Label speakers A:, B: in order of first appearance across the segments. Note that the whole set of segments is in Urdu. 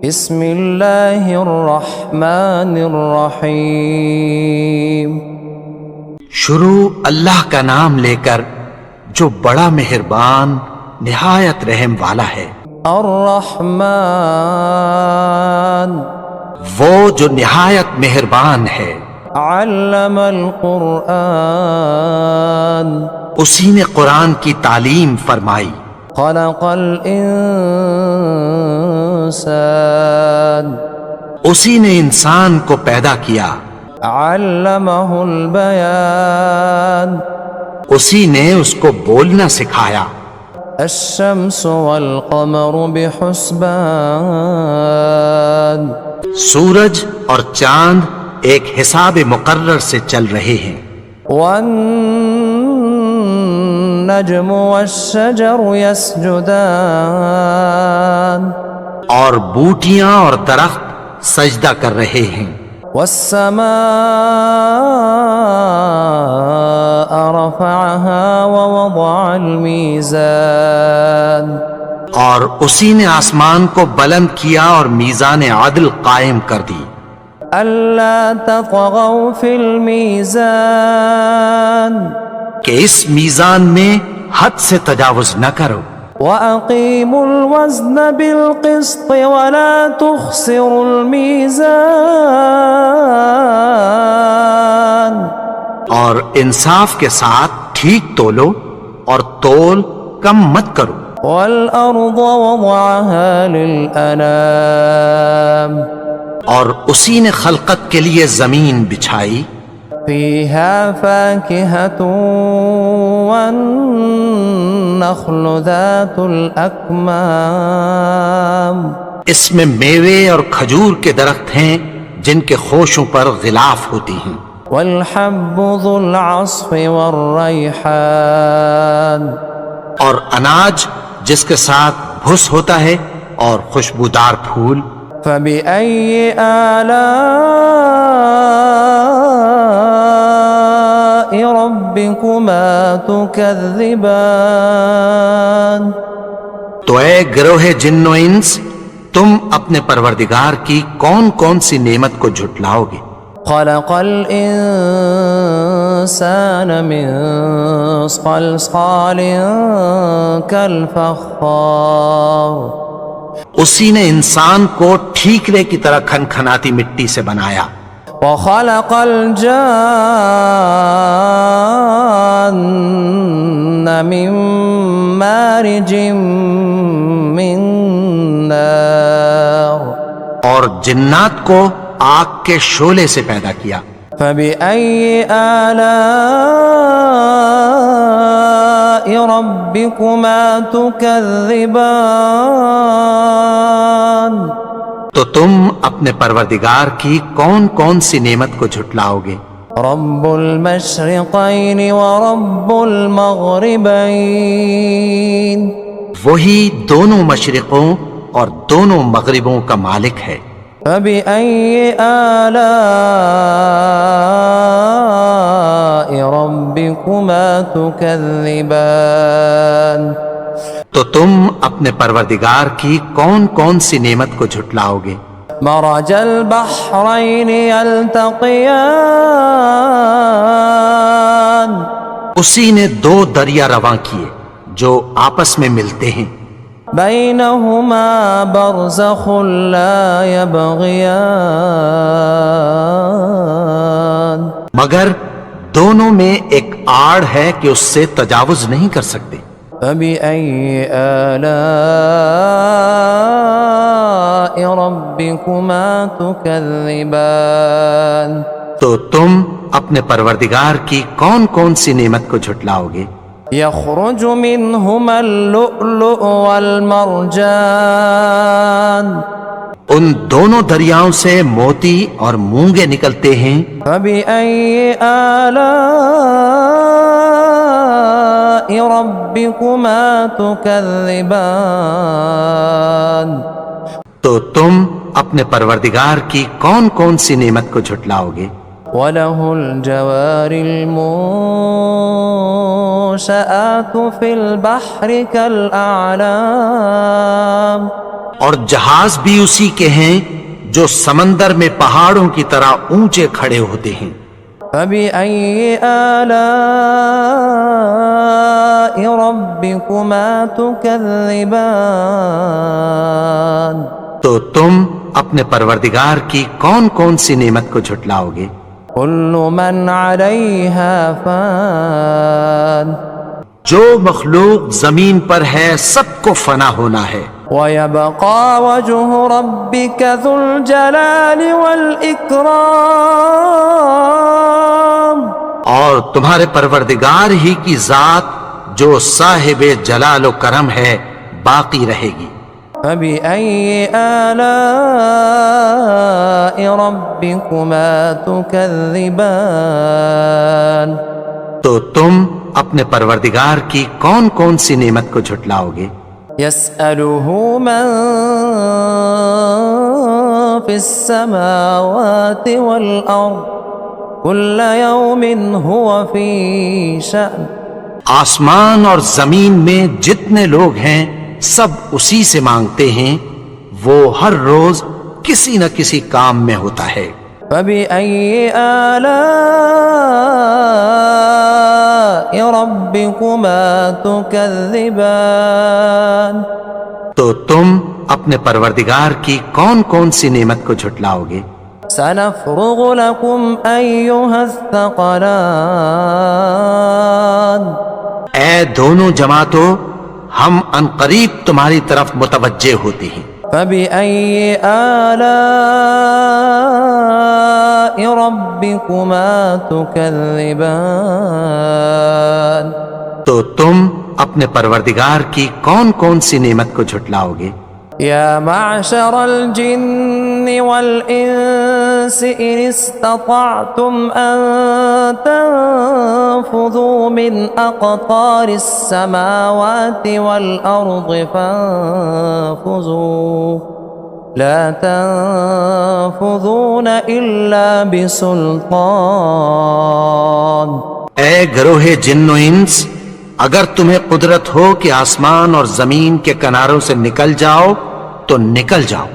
A: بسم اللہ الرحمن الرحیم۔
B: شروع اللہ کا نام لے کر جو بڑا مہربان نہایت رحم والا ہے۔
A: الرحمن
B: وہ جو نہایت مہربان ہے۔
A: علم القرآن
B: اسی نے قرآن کی تعلیم فرمائی۔
A: خلق الانسان
B: اسی نے انسان کو پیدا کیا۔
A: علمہ البیان
B: اسی نے اس کو بولنا سکھایا۔
A: الشمس والقمر بحسبان
B: سورج اور چاند ایک حساب مقرر سے چل رہے ہیں۔
A: والنجم والشجر يسجدان
B: اور بوٹیاں اور درخت سجدہ کر رہے ہیں۔
A: والسماء رفعها ووضع الميزان
B: اور اسی نے آسمان کو بلند کیا اور میزان عدل قائم کر دی۔
A: ألا تطغوا في الميزان
B: کہ اس میزان میں حد سے تجاوز نہ کرو۔
A: وَأَقِيمُوا الْوَزْنَ بِالْقِسْطِ وَلَا تُخْسِرُوا الْمِيزَانَ
B: اور انصاف کے ساتھ ٹھیک تولو اور تول کم مت کرو۔
A: وَالْأَرْضَ وَضَعَهَا لِلْأَنَامِ
B: اور اسی نے خلقت کے لیے زمین بچھائی۔
A: فِيهَا فَاكِهَةٌ وَالنَّخْلُ ذَاتُ الْأَكْمَامِ
B: اس میں میوے اور کھجور کے درخت ہیں جن کے خوشوں پر غلاف ہوتی ہیں۔
A: وَالْحَبُّ ذُو الْعَصْفِ وَالرَّيْحَانِ
B: اور اناج جس کے ساتھ بھس ہوتا ہے اور خوشبودار پھول۔
A: فَبِأَيِّ آلَاءِ رَبِّكُمَا تُكَذِّبَانِ
B: تو اے گروہ جن و انس، تم اپنے پروردگار کی کون کون سی نعمت کو جھٹلاؤ گے؟
A: خَلَقَ الْإِنسَانَ مِنْ صَلْصَالٍ كَالْفَخَّارِ
B: اسی نے انسان کو ٹھیکرے کی طرح کھنکھناتی مٹی سے بنایا۔
A: وَخَلَقَ الْجَانَّ مِن مَّارِجٍ مِّن نَّارٍ
B: اور جنات کو آگ کے شعلے سے پیدا کیا۔
A: فَبِأَيِّ آلَاءِ رَبِّكُمَا تُكَذِّبَانِ
B: تو تم اپنے پروردگار کی کون کون سی نعمت کو جھٹلاؤ گے؟
A: رب المشرقین ورب المغربین
B: وہی دونوں مشرقوں اور دونوں مغربوں کا مالک ہے۔
A: فَبِأَيِّ آلَاءِ رَبِّكُمَا تُكَذِّبَانِ
B: تو تم اپنے پروردگار کی کون کون سی نعمت کو جھٹلاؤ گے؟
A: مرج البحرین یلتقیان
B: اسی نے دو دریا رواں کیے جو آپس میں ملتے ہیں۔
A: بینہما برزخ لا یبغیان
B: مگر دونوں میں ایک آڑ ہے کہ اس سے تجاوز نہیں کر سکتے۔
A: فَبِأَيِّ آلَاءِ رَبِّكُمَا تُكَذِّبَانِ
B: تو تم اپنے پروردگار کی کون کون سی نعمت کو جھٹلاؤ گے؟
A: يَخْرُجُ مِنْهُمَا اللُّؤْلُؤُ وَالْمَرْجَانُ
B: ان دونوں دریاؤں سے موتی اور مونگے نکلتے ہیں۔
A: فَبِأَيِّ آلَاءِ رَبِّكُمَا تُكَذِّبَانِ
B: تو تم اپنے پروردگار کی کون کون سی نعمت کو جھٹلاؤ گے؟
A: وَلَهُ الْجَوَارِ الْمُنشَآتُ فِي الْبَحْرِ كَالْأَعْلَامِ
B: اور جہاز بھی اسی کے ہیں جو سمندر میں پہاڑوں کی طرح اونچے کھڑے ہوتے ہیں۔
A: فبأي آلاء ربكما تكذبان
B: تو تم اپنے پروردگار کی کون کون سی نعمت کو جھٹلاؤ گے؟
A: كل من عليها فان
B: جو مخلوق زمین پر ہے سب کو فنا ہونا ہے،
A: ويبقى وجه ربك ذو الجلال والإكرام
B: اور تمہارے پروردگار ہی کی ذات جو صاحب جلال و کرم ہے باقی رہے گی۔
A: فبأي آلاء ربكما تكذبان
B: تو تم اپنے پروردگار کی کون کون سی نعمت کو جھٹلاؤ گے؟
A: يسأله من في السماوات والأرض كل يوم هو في شأن
B: آسمان اور زمین میں جتنے لوگ ہیں سب اسی سے مانگتے ہیں، وہ ہر روز کسی نہ کسی کام میں ہوتا ہے۔
A: فبأي آلاء ربكما تكذبان
B: تو تم اپنے پروردگار کی کون کون سی نعمت کو جھٹلاؤ گے؟
A: سنفرغ لكم أيها الثقلان
B: اے دونوں جماعتوں، ہم عنقریب تمہاری طرف متوجہ ہوتے ہیں۔
A: فبأي آلاء ربكما تكذبان
B: تو تم اپنے پروردگار کی کون کون سی نعمت کو جھٹلاؤ گے؟
A: يا معشر الجن والإنس إن استطعتم أن تنفذوا من أقطار السماوات والأرض فانفذوا لا تنفذون إلا بسلطان۔
B: اے گروہ جن و انس، اگر تمہیں قدرت ہو کہ آسمان اور زمین کے کناروں سے نکل جاؤ تو نکل جاؤ،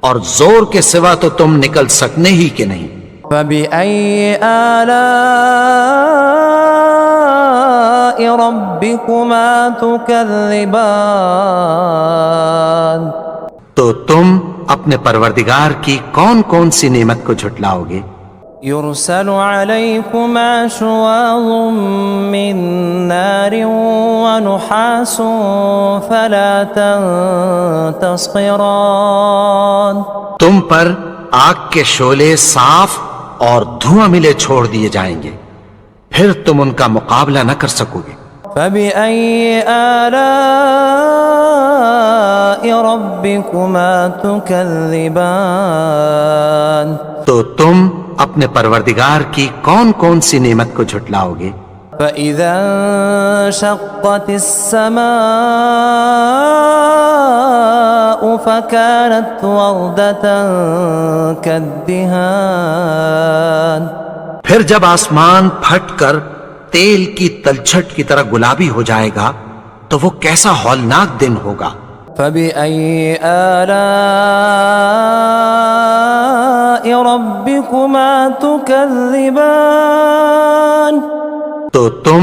B: اور زور کے سوا تو تم نکل سکنے ہی کہ نہیں۔
A: فبأي آلاء ربكما تكذبان
B: تو تم اپنے پروردگار کی کون کون سی نعمت کو جھٹلاؤ گے؟
A: يرسل عليكما شواظ من نار ونحاس فلا تنتصران
B: تم پر آگ کے شعلے صاف اور دھواں ملے چھوڑ دیے جائیں گے، پھر تم ان کا مقابلہ نہ کر سکو گے۔
A: فبأي آلاء ربكما تكذبان
B: تو تم اپنے پروردگار کی کون کون سی نعمت کو جھٹلاؤ گے؟
A: فإذا انشقت السماء فكانت وردة كالدهان
B: پھر جب آسمان پھٹ کر تیل کی تلچھٹ کی طرح گلابی ہو جائے گا تو وہ کیسا ہولناک دن ہوگا۔
A: فبأي آلاء ربكما تكذبان
B: تو تم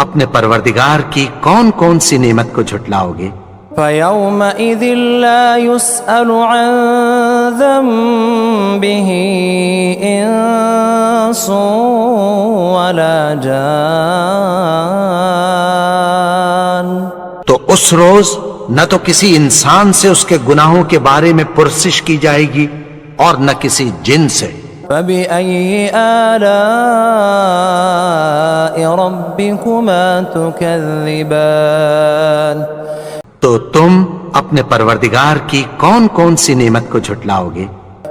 B: اپنے پروردگار کی کون کون سی نعمت کو جھٹلاؤ گے؟
A: فيومئذ لا يسأل عن ذنبه إنس ولا جان
B: تو اس روز نہ تو کسی انسان سے اس کے گناہوں کے بارے میں پرسش کی جائے گی اور نہ کسی جن سے۔
A: فبأي آلاء ربكما تكذبان
B: تو تم اپنے پروردگار کی کون کون سی نعمت کو جھٹلاؤ گے؟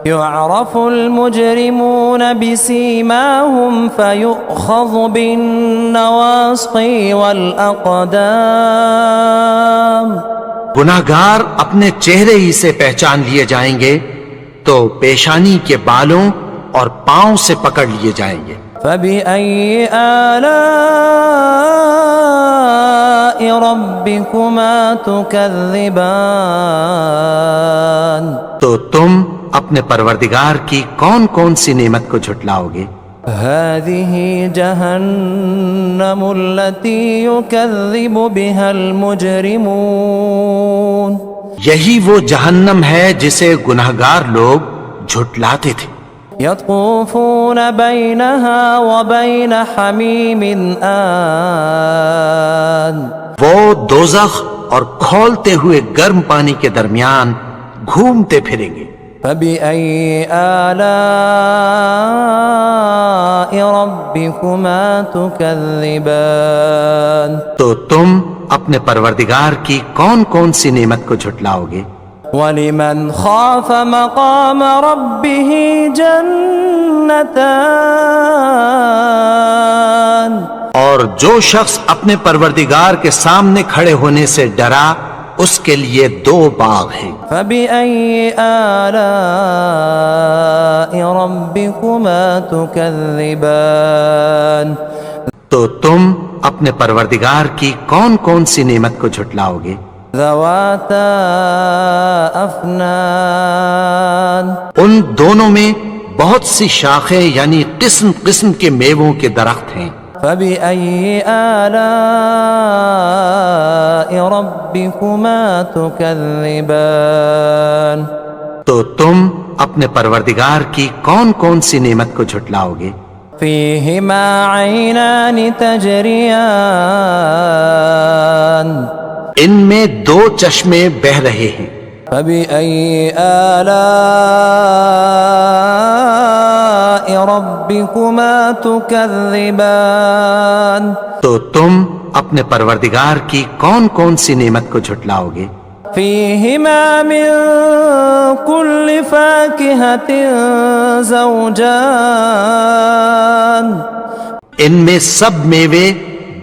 A: يعرف المجرمون بسيماهم فيؤخذ بالنواصي والأقدام
B: گناہگار اپنے چہرے ہی سے پہچان لیے جائیں گے تو پیشانی کے بالوں اور پاؤں سے پکڑ لیے جائیں گے۔
A: فبأي آلاء ربكما تكذبان
B: تو تم اپنے پروردگار کی کون کون سی نعمت کو جھٹلاؤ گے؟
A: هذه جهنم التي يكذب بها المجرمون
B: یہی وہ جہنم ہے جسے گنہگار لوگ جھٹلاتے تھے۔
A: يطوفون بينها وبين حميم آن
B: وہ دوزخ اور کھولتے ہوئے گرم پانی کے درمیان گھومتے پھریں گے۔
A: فبأي آلاء ربكما تكذبان
B: تو تم اپنے پروردگار کی کون کون سی نعمت کو جھٹلاؤ گے؟
A: ولمن خاف مقام ربه جنتان
B: اور جو شخص اپنے پروردگار کے سامنے کھڑے ہونے سے ڈرا اس کے لیے دو باغ ہیں۔
A: فبأي آلاء ربكما تكذبان
B: تو تم اپنے پروردگار کی کون کون سی نعمت کو جھٹلاؤ گے؟
A: ذواتا افنان
B: ان دونوں میں بہت سی شاخیں یعنی قسم قسم کے میووں کے درخت ہیں۔
A: فبأي آلاء ربكما تكذبان
B: تو تم اپنے پروردگار کی کون کون سی نعمت کو جھٹلاؤ گے؟
A: فيهما عينان تجريان
B: ان میں دو چشمے بہ رہے ہیں۔
A: فبأي آلاء ربكما تكذبان
B: تو تم اپنے پروردگار کی کون کون سی نعمت کو جھٹلاؤ گے؟
A: فيهما من كل فاكهة زوجان
B: ان میں سب میوے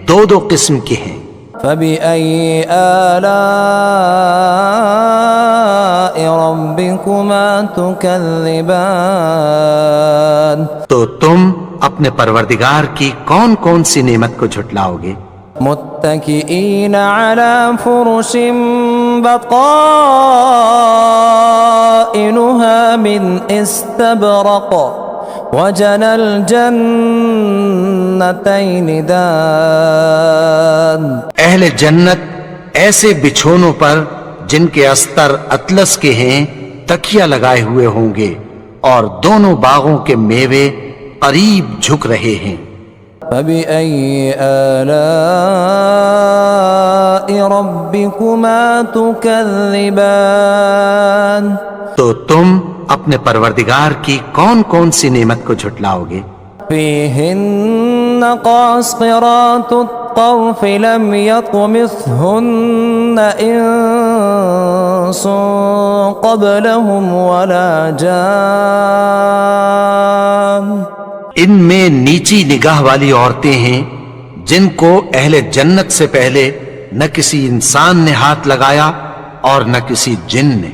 B: دو دو قسم کے ہیں۔
A: فبأي آلاء ربكما تكذبان
B: تو تم اپنے پروردگار کی کون کون سی نعمت کو جھٹلاؤ گے؟
A: متكئين على فرش بطائنها من استبرق وجنى الجنتين دان
B: اہل جنت ایسے بچھونوں پر جن کے استر اطلس کے ہیں تکیہ لگائے ہوئے ہوں گے اور دونوں باغوں کے میوے قریب جھک رہے ہیں۔
A: فبأي آلاء ربكما تكذبان
B: تو تم اپنے پروردگار کی کون کون سی نعمت کو جھٹلاؤ گے؟
A: فيهن قاصرات الطرف لم يطمثهن إنس قبلهم ولا جان
B: ان میں نیچی نگاہ والی عورتیں ہیں جن کو اہل جنت سے پہلے نہ کسی انسان نے ہاتھ لگایا اور نہ کسی جن نے۔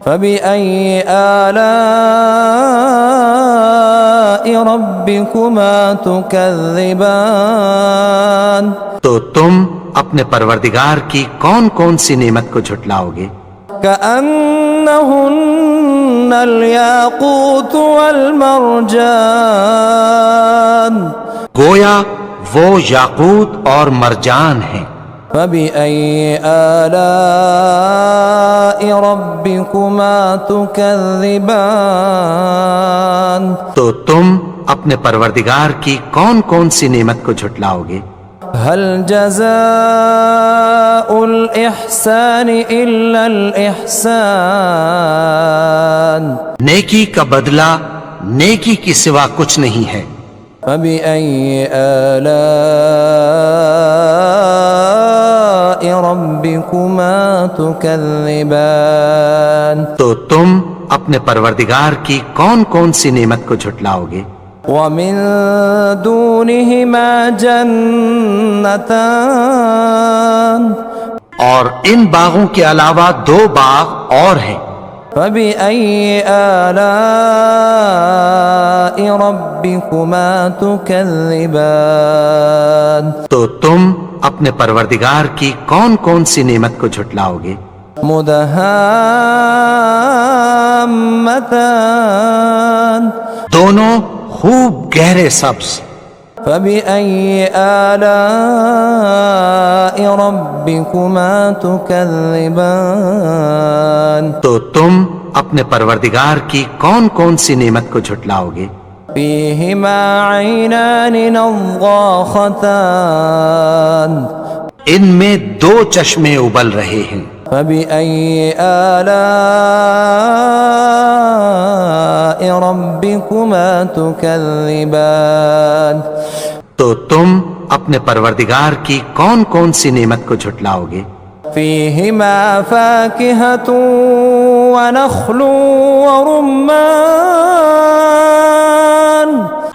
A: فبأي آلاء ربكما تكذبان
B: تو تم اپنے پروردگار کی کون کون سی نعمت کو جھٹلاؤ گے؟
A: كأنهن الياقوت والمرجان
B: گویا وہ یاقوت اور مرجان ہیں۔
A: فبأي آلاء ربكما تكذبان
B: تو تم اپنے پروردگار کی کون کون سی نعمت کو جھٹلاؤ گے؟
A: هل جزاء الإحسان إلا الإحسان
B: نیکی کا بدلہ نیکی کی سوا کچھ نہیں ہے۔
A: فبأي آلاء ربكما تكذبان
B: تو تم اپنے پروردگار کی کون کون سی نعمت کو جھٹلاؤ گے؟
A: ومن دونهما جنتان
B: اور ان باغوں کے علاوہ دو باغ اور ہیں۔
A: فبأي آلاء ربكما تكذبان
B: تو تم اپنے پروردگار کی کون کون سی نعمت کو جھٹلاؤ گے؟
A: مدہامتان
B: دونوں خوب گہرے سبز۔
A: فبأي آلاء ربكما تكذبان
B: تو تم اپنے پروردگار کی کون کون سی نعمت کو جھٹلاؤ گے؟
A: فيهما عينان نضاختان
B: ان میں دو چشمے ابل رہے ہیں۔
A: فبأي آلاء ربكما تكذبان
B: تو تم اپنے پروردگار کی کون کون سی نعمت کو جھٹلاؤ گے؟
A: فيهما فاكهة ونخل ورمان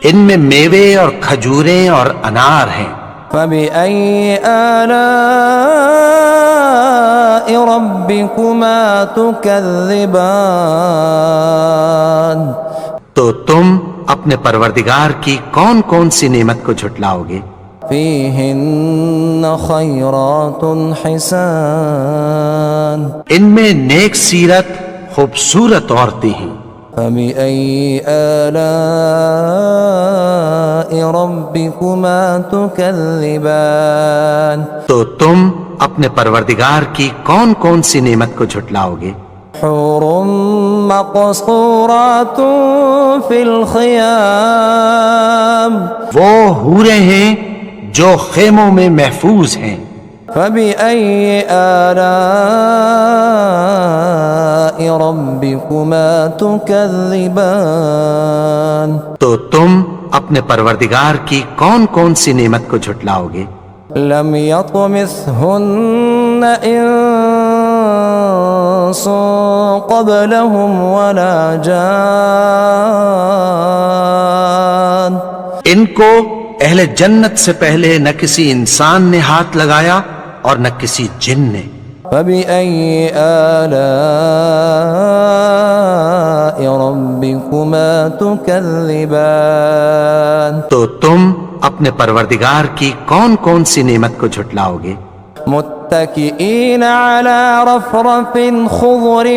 B: ان میں میوے اور کھجوریں اور انار ہیں۔
A: فبأي آلاء ربكما تكذبان
B: تو تم اپنے پروردگار کی کون کون سی نعمت کو جھٹلاؤ گے؟
A: فيهن خيرات حسان
B: ان میں نیک سیرت خوبصورت عورتیں ہیں۔
A: فبأي آلاء ربكما تكذبان
B: تو تم اپنے پروردگار کی کون کون سی نعمت کو جھٹلاؤ گے؟
A: حور مقصورات في الخيام
B: وہ حوریں ہیں جو خیموں میں محفوظ ہیں۔
A: فبأي آلاء ربكما تكذبان
B: تو تم اپنے پروردگار کی کون کون سی نعمت کو جھٹلاؤ گے؟
A: لم يطمثهن إنس قبلهم ولا جان
B: ان کو اہل جنت سے پہلے نہ کسی انسان نے ہاتھ لگایا اور نہ کسی جن نے۔
A: فبأي آلاء ربكما تكذبان
B: تو تم اپنے پروردگار کی کون کون سی نعمت کو جھٹلاؤ گے؟
A: متكئين على رفرف خضر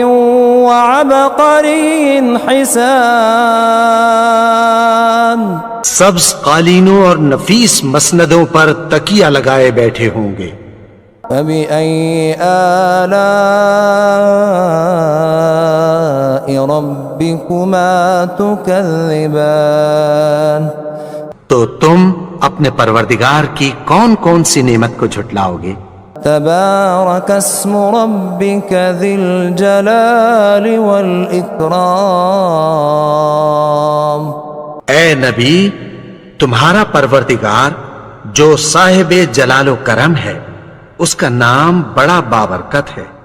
A: وعبقري حسان
B: سبز قالینوں اور نفیس مسندوں پر تکیہ لگائے بیٹھے ہوں گے۔
A: فبأي آلاء ربكما تكذبان
B: تو تم اپنے پروردگار کی کون کون سی نعمت کو جھٹلاؤ گے؟
A: تبارك اسم ربك ذي الجلال والإكرام
B: اے نبی، تمہارا پروردگار جو صاحب جلال و کرم ہے اس کا نام بڑا بابرکت ہے۔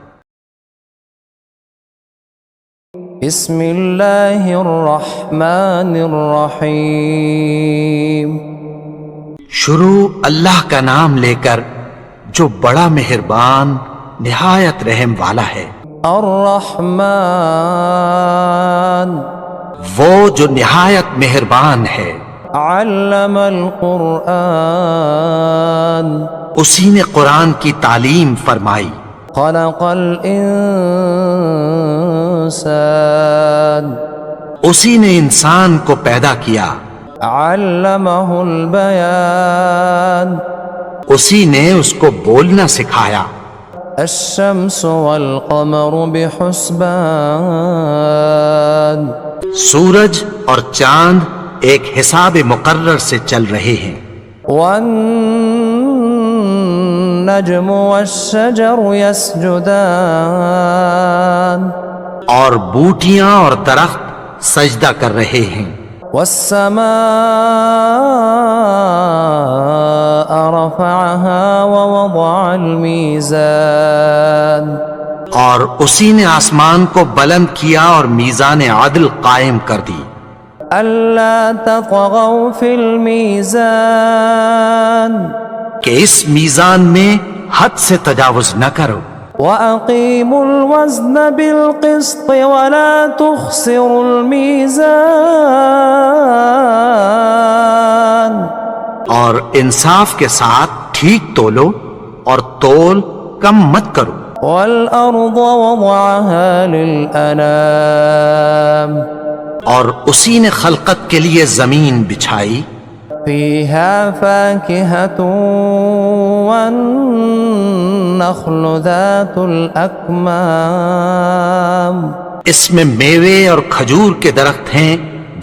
A: بسم اللہ الرحمن الرحیم
B: شروع اللہ کا نام لے کر جو بڑا مہربان نہایت رحم والا ہے۔
A: الرحمن
B: وہ جو نہایت مہربان ہے۔
A: علم القرآن
B: اسی نے قرآن کی تعلیم فرمائی۔
A: خلق الانسان
B: اسی نے انسان کو پیدا کیا۔
A: علمہ البیان
B: اسی نے اس کو بولنا سکھایا۔
A: الشمس والقمر بحسبان
B: سورج اور چاند ایک حساب مقرر سے چل رہے ہیں۔
A: والنجم والشجر يسجدان
B: اور بوٹیاں اور درخت سجدہ کر رہے ہیں۔
A: والسماء رفعها ووضع الميزان
B: اور اسی نے آسمان کو بلند کیا اور میزان عدل قائم کر دی۔
A: ألا تطغوا في الميزان
B: کہ اس میزان میں حد سے تجاوز نہ کرو۔
A: وأقيموا الوزن بالقسط ولا تخسروا الميزان
B: اور انصاف کے ساتھ ٹھیک تولو اور تول کم مت کرو.
A: والأرض وضعها للأنام
B: اور اسی نے خلقت کے لیے زمین بچھائی.
A: فيها فاكهة والنخل ذات الأكمام
B: اس میں میوے اور کھجور کے درخت ہیں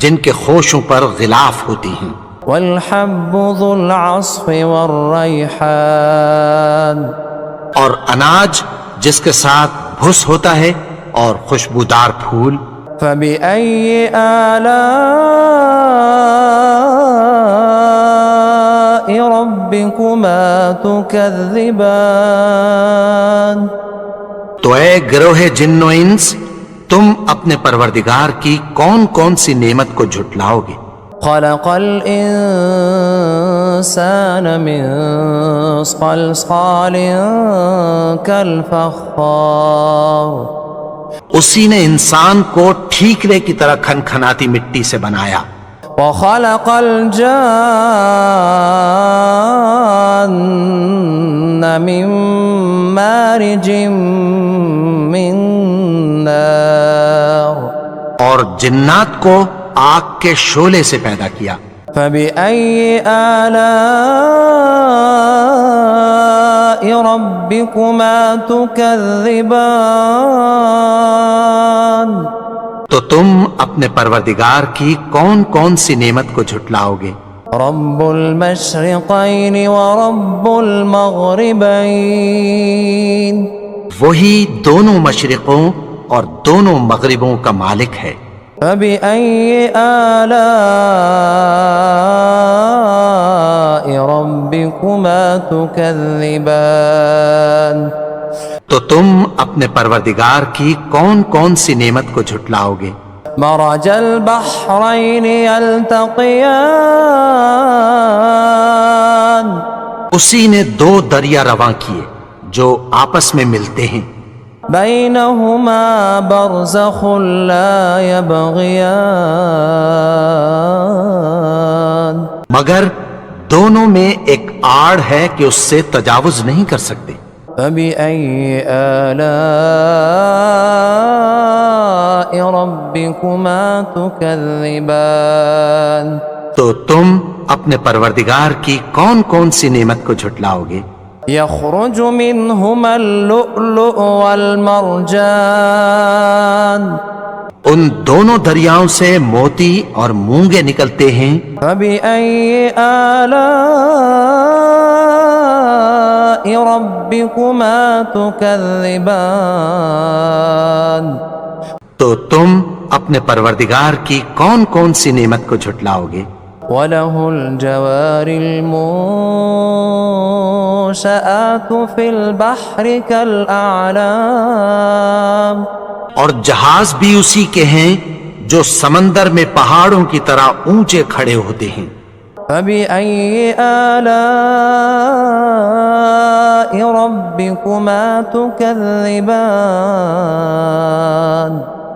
B: جن کے خوشوں پر غلاف ہوتی ہیں.
A: والحب ذو العصف والريحان
B: اور اناج جس کے ساتھ بھس ہوتا ہے اور خوشبودار پھول.
A: فبأي آلاء ربكما تكذبان
B: تو اے گروہ جن و انس، تم اپنے پروردگار کی کون کون سی نعمت کو جھٹلاؤ گے؟
A: خلق الإنسان من صلصال كالفخار
B: اسی نے انسان کو ٹھیکرے کی طرح کھنکھناتی مٹی سے بنایا.
A: وخلق الجان من مارج من نار
B: اور جنات کو آگ کے شعلے سے پیدا کیا.
A: فبأي آلاء ربكما تكذبان
B: تو تم اپنے پروردگار کی کون کون سی نعمت کو جھٹلاؤ گے؟
A: رب المشرقين ورب المغربين
B: وہی دونوں مشرقوں اور دونوں مغربوں کا مالک ہے.
A: فبأي آلاء ربكما تكذبان
B: تو تم اپنے پروردگار کی کون کون سی نعمت کو جھٹلاؤ گے؟
A: مرج البحرين يلتقيان
B: اسی نے دو دریا رواں کیے جو آپس میں ملتے ہیں.
A: بينهما برزخ لا يبغيان
B: مگر دونوں میں ایک آڑ ہے کہ اس سے تجاوز نہیں کر سکتے.
A: فبأي آلاء ربكما تكذبان
B: تو تم اپنے پروردگار کی کون کون سی نعمت کو جھٹلاؤ گے؟
A: يخرج منهما اللؤلؤ والمرجان
B: ان دونوں دریاؤں سے موتی اور مونگے نکلتے ہیں.
A: فبأي آلاء ربكما تكذبان
B: تو تم اپنے پروردگار کی کون کون سی نعمت کو جھٹلاؤ گے؟
A: وله الجوار المنشآت في البحر كالأعلام
B: اور جہاز بھی اسی کے ہیں جو سمندر میں پہاڑوں کی طرح اونچے کھڑے ہوتے ہیں.
A: فبأي آلاء ربكما تكذبان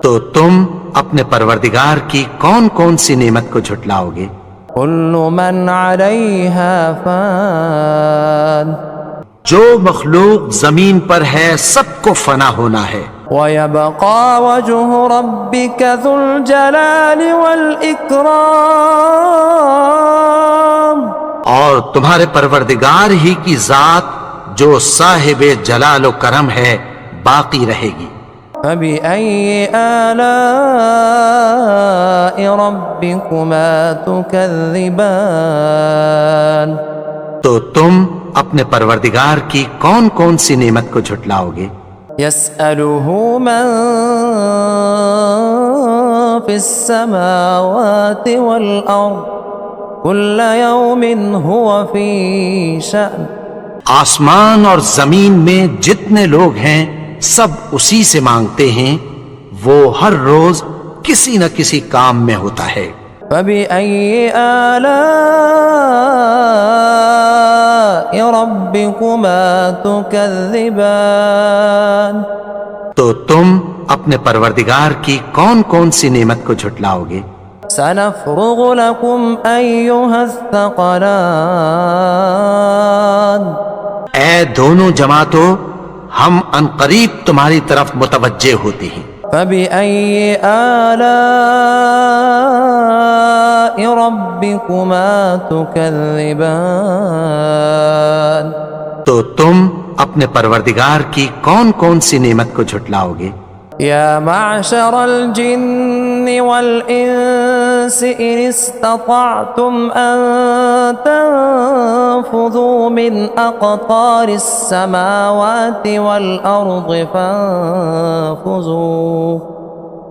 B: تو تم اپنے پروردگار کی کون کون سی نعمت کو جھٹلاؤ گے؟
A: كل من عليها فان
B: جو مخلوق زمین پر ہے سب کو فنا ہونا ہے.
A: ويبقى وجه ربك ذو الجلال والإكرام
B: اور تمہارے پروردگار ہی کی ذات جو صاحب جلال و کرم ہے باقی رہے گی.
A: فبأي آلاء ربكما تكذبان
B: تو تم اپنے پروردگار کی کون کون سی نعمت کو جھٹلاؤ گے؟
A: يسأله من في السماوات والأرض كل يوم هو في شأن
B: آسمان اور زمین میں جتنے لوگ ہیں سب اسی سے مانگتے ہیں، وہ ہر روز کسی نہ کسی کام میں ہوتا ہے.
A: فبأي آلاء ربكما تكذبان
B: تو تم اپنے پروردگار کی کون کون سی نعمت کو جھٹلاؤ گے؟
A: سنفرغ لكم أيها الثقلان
B: اے دونوں جماعتوں، ہم عنقریب تمہاری طرف متوجہ ہوتے ہیں۔
A: فبأي آلاء ربكما تكذبان
B: تو تم اپنے پروردگار کی کون کون سی نعمت کو جھٹلاؤ گے؟
A: يا معشر الجن والإنس إن استطعتم أن تنفذوا من أقطار السماوات والأرض فانفذوا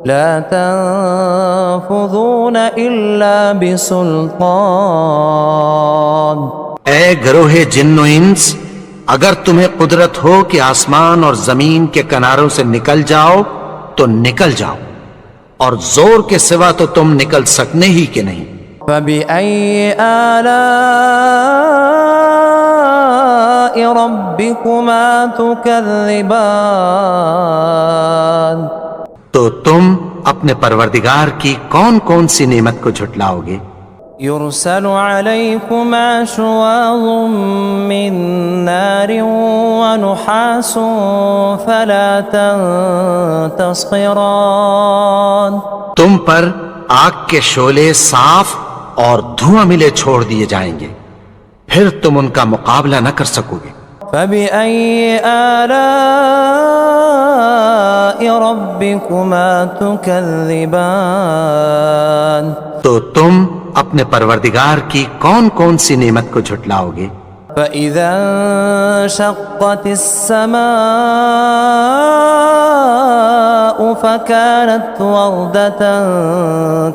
A: لا تنفذون إلا بسلطان۔
B: اے گروہ جن و انس، اگر تمہیں قدرت ہو کہ آسمان اور زمین کے کناروں سے نکل جاؤ تو نکل جاؤ، اور زور کے سوا تو تم نکل سکنے ہی کہ نہیں۔
A: فبأي آلاء ربكما تكذبان
B: تو تم اپنے پروردگار کی کون کون سی نعمت کو جھٹلاؤ گے؟
A: يرسل عليكما شواظ من نار ونحاس فلا تنتصران۔
B: تم پر آگ کے شعلے صاف اور دھواں ملے چھوڑ دیے جائیں گے، پھر تم ان کا مقابلہ نہ کر سکو گے۔
A: فبأي آلاء ربكما تكذبان
B: تو تم اپنے پروردگار کی کون کون سی نعمت کو جھٹلاؤ گے؟
A: فإذا انشقت السماء فكانت وردة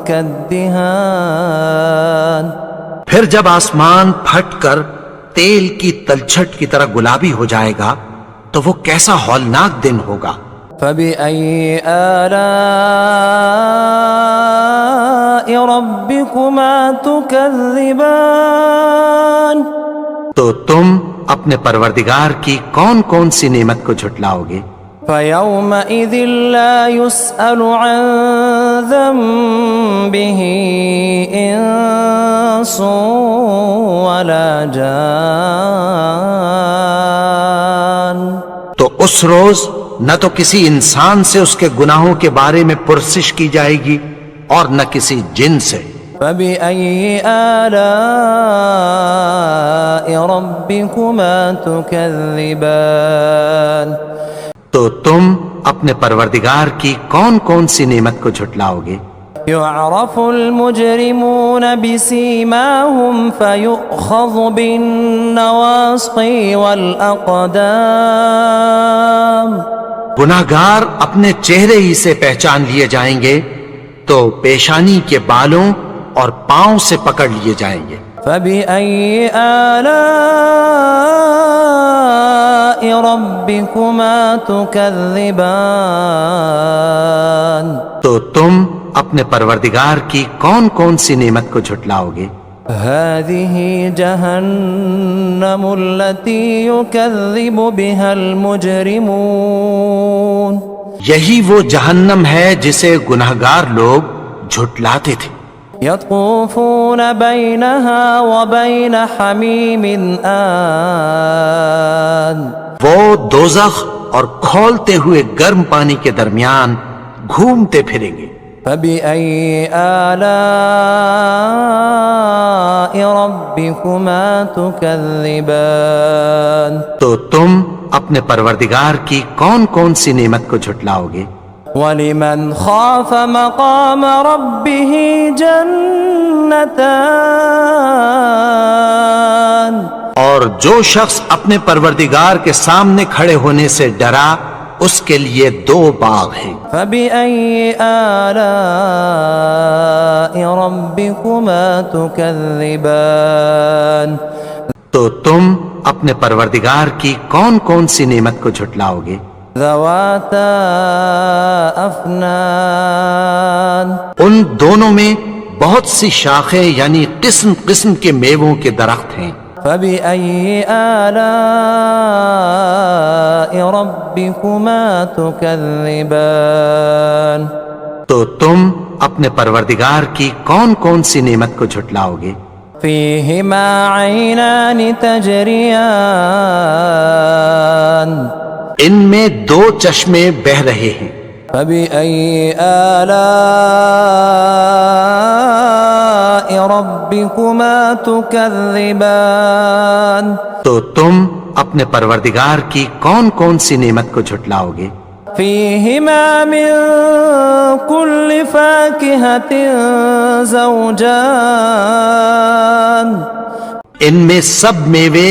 A: كالدهان۔
B: پھر جب آسمان پھٹ کر تیل کی تلچھٹ کی طرح گلابی ہو جائے گا تو وہ کیسا ہولناک دن ہوگا۔
A: فبأي آلاء ربكما تكذبان
B: تو تم اپنے پروردگار کی کون کون سی نعمت کو جھٹلاؤ گے؟
A: فيومئذ لا يسأل عن ذنبه إنس ولا جان۔
B: تو اس روز نہ تو کسی انسان سے اس کے گناہوں کے بارے میں پرسش کی جائے گی اور نہ کسی جن سے۔
A: فبأي آلاء ربكما تكذبان
B: تو تم اپنے پروردگار کی کون کون سی نعمت کو جھٹلاؤ گے؟
A: يعرف المجرمون بسيماهم فيؤخذ بالنواصي والأقدام۔
B: گناہگار اپنے چہرے ہی سے پہچان لیے جائیں گے تو پیشانی کے بالوں اور پاؤں سے پکڑ لیے جائیں گے۔
A: فبأي آلاء ربكما تكذبان
B: تو تم اپنے پروردگار کی کون کون سی نعمت کو جھٹلاؤ گے؟
A: هذه جهنم التي يكذب بها المجرمون۔
B: یہی وہ جہنم ہے جسے گناہگار لوگ جھٹلاتے تھے۔
A: يطوفون بينها وبين حميم آن۔
B: وہ دوزخ اور کھولتے ہوئے گرم پانی کے درمیان گھومتے پھریں گے۔
A: فبأي آلاء ربكما تكذبان
B: تو تم اپنے پروردگار کی کون کون سی نعمت کو جھٹلاؤ گے؟
A: ولمن خاف مقام ربه جنتان۔
B: اور جو شخص اپنے پروردگار کے سامنے کھڑے ہونے سے ڈرا اس کے لیے دو باغ ہیں۔
A: فبأي آلاء ربكما تكذبان
B: تو تم اپنے پروردگار کی کون کون سی نعمت کو جھٹلاؤ گے؟
A: ذواتا افنان۔
B: ان دونوں میں بہت سی شاخیں یعنی قسم قسم کے میووں کے درخت ہیں۔
A: فبأي آلاء ربكما تكذبان
B: تو تم اپنے پروردگار کی کون کون سی نعمت کو جھٹلاؤ گے؟
A: فيهما عينان تجريان
B: ان میں دو چشمے بہ رہے ہیں.
A: فبأي آلاء ربكما تكذبان
B: تو تم اپنے پروردگار کی کون کون سی نعمت کو جھٹلاؤ گے؟
A: فيهما من كل فاكهة زوجان
B: ان میں سب میوے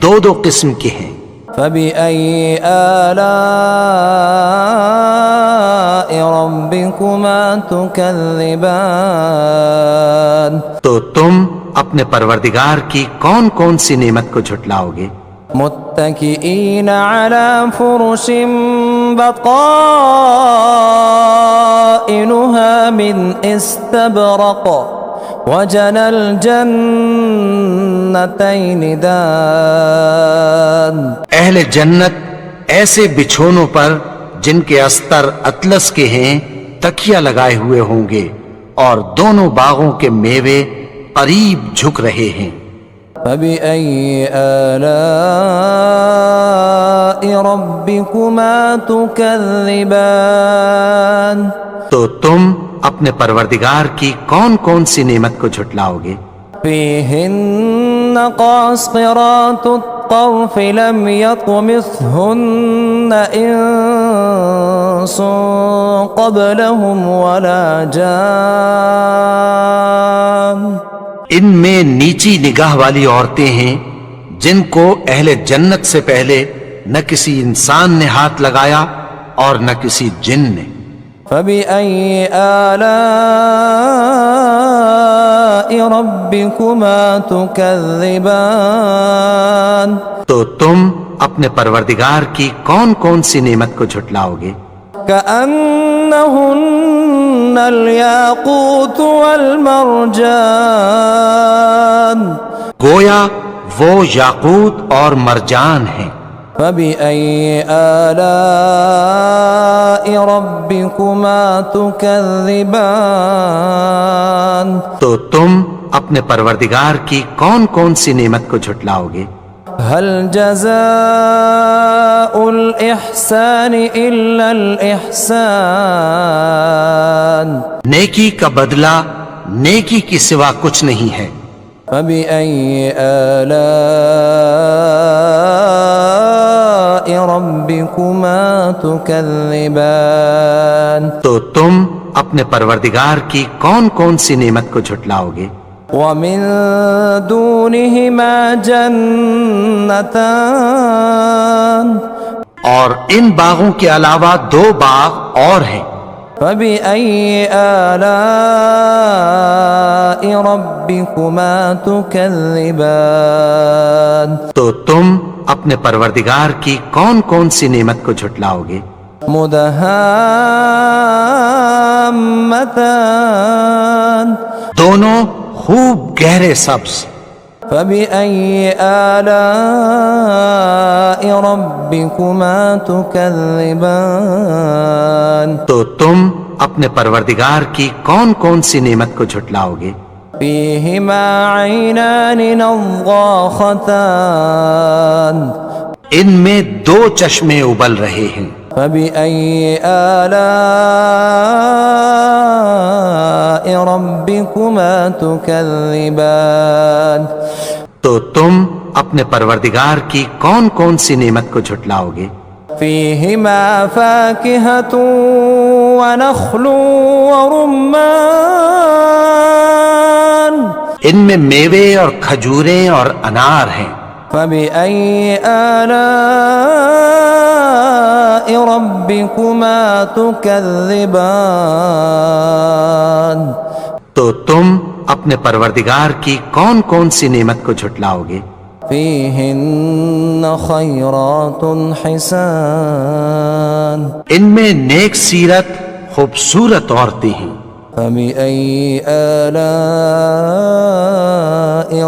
B: دو دو قسم کے ہیں.
A: فبأي آلاء ربكما تكذبان
B: تو تم اپنے پروردگار کی کون کون سی نعمت کو جھٹلاؤ گے؟
A: متكئين على فرش بطائنها من استبرق وجنى الجنتين دان.
B: اہل جنت ایسے بچھونوں پر جن کے استر اطلس کے ہیں تکیہ لگائے ہوئے ہوں گے اور دونوں باغوں کے میوے قریب جھک رہے ہیں.
A: فبأي آلاء ربكما تكذبان
B: تو تم اپنے پروردگار کی کون کون سی نعمت کو جھٹلاؤ گے؟
A: فيهن قاصرات الطرف لم يطمثهن إنس قبلهم ولا جان.
B: ان میں نیچی نگاہ والی عورتیں ہیں جن کو اہل جنت سے پہلے نہ کسی انسان نے ہاتھ لگایا اور نہ کسی جن نے.
A: فبأي آلاء ربكما تكذبان
B: تو تم اپنے پروردگار کی کون کون سی نعمت کو جھٹلاؤ گے؟
A: كأنهن الياقوت والمرجان
B: گویا وہ یاقوت اور مرجان ہیں.
A: فبأي آلاء ربكما تكذبان
B: تو تم اپنے پروردگار کی کون کون سی نعمت کو جھٹلاؤ گے؟
A: هل جزاء الإحسان إلا الإحسان.
B: نیکی کا بدلہ نیکی کی سوا کچھ نہیں ہے.
A: فبأي آلاء ربكما تكذبان
B: تو تم اپنے پروردگار کی کون کون سی نعمت کو جھٹلاؤ گے؟
A: ومن دونهما جنتان
B: اور ان باغوں کے علاوہ دو باغ اور ہیں.
A: فبأي آلاء ربكما تكذبان
B: تو تم اپنے پروردگار کی کون کون سی نعمت کو جھٹلاؤ گے؟
A: مدہامتان
B: دونوں خوب گہرے سبز.
A: فبأي آلاء ربكما تكذبان
B: تو تم اپنے پروردگار کی کون کون سی نعمت کو جھٹلاؤ گے؟
A: فيهما عينان نضاختان
B: ان میں دو چشمے ابل رہے ہیں.
A: فبأي آلاء ربكما تكذبان
B: تو تم اپنے پروردگار کی کون کون سی نعمت کو جھٹلاؤ گے؟
A: فيهما فاكهة ونخل ورمان
B: ان میں میوے اور کھجوریں اور انار ہیں.
A: فبأي آلاء ربكما تكذبان
B: تو تم اپنے پروردگار کی کون کون سی نعمت کو جھٹلاؤ گے؟
A: فيهن خيرات حسان
B: ان میں نیک سیرت خوبصورت عورتیں ہیں.
A: فبأي آلاء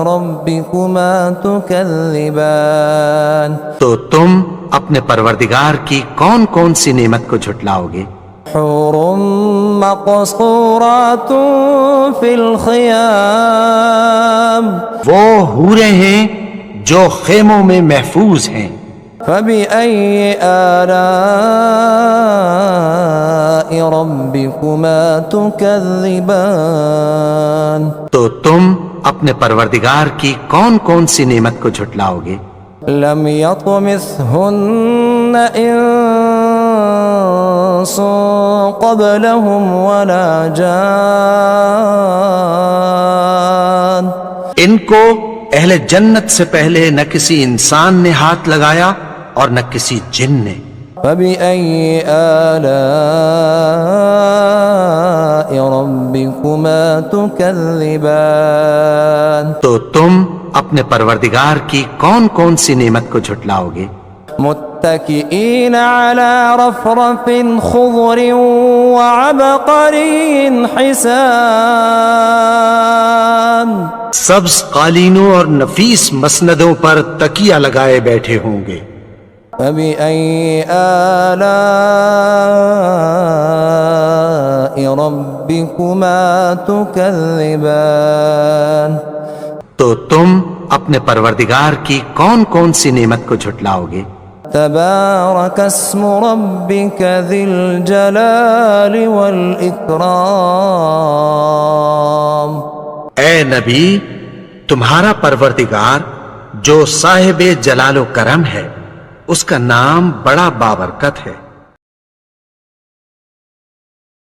A: ربكما تكذبان
B: تو تم اپنے پروردگار کی کون کون سی نعمت کو جھٹلاؤ گے؟
A: حور مقصورات في الخيام
B: وہ حوریں ہیں جو خیموں میں محفوظ ہیں.
A: فبأي آلاء ربكما تكذبان
B: تو تم اپنے پروردگار کی کون کون سی نعمت کو جھٹلاؤ گے؟
A: لم يطمثهن إنس قبلهم ولا جان
B: ان کو اہل جنت سے پہلے نہ کسی انسان نے ہاتھ لگایا اور نہ کسی جن نے.
A: فبأي آلاء ربكما تكذبان
B: تو تم اپنے پروردگار کی کون کون سی نعمت کو جھٹلاؤ گے؟
A: متكئين على رفرف خضر وعبقري حسان
B: سبز قالینوں اور نفیس مسندوں پر تکیہ لگائے بیٹھے ہوں گے.
A: فبأي آلاء ربكما تكذبان
B: تو تم اپنے پروردگار کی کون کون سی نعمت کو جھٹلاؤ گے؟
A: تبارك اسم ربك ذي الجلال والإكرام
B: اے نبی، تمہارا پروردگار جو صاحب جلال و کرم ہے، اس کا نام بڑا بابرکت ہے.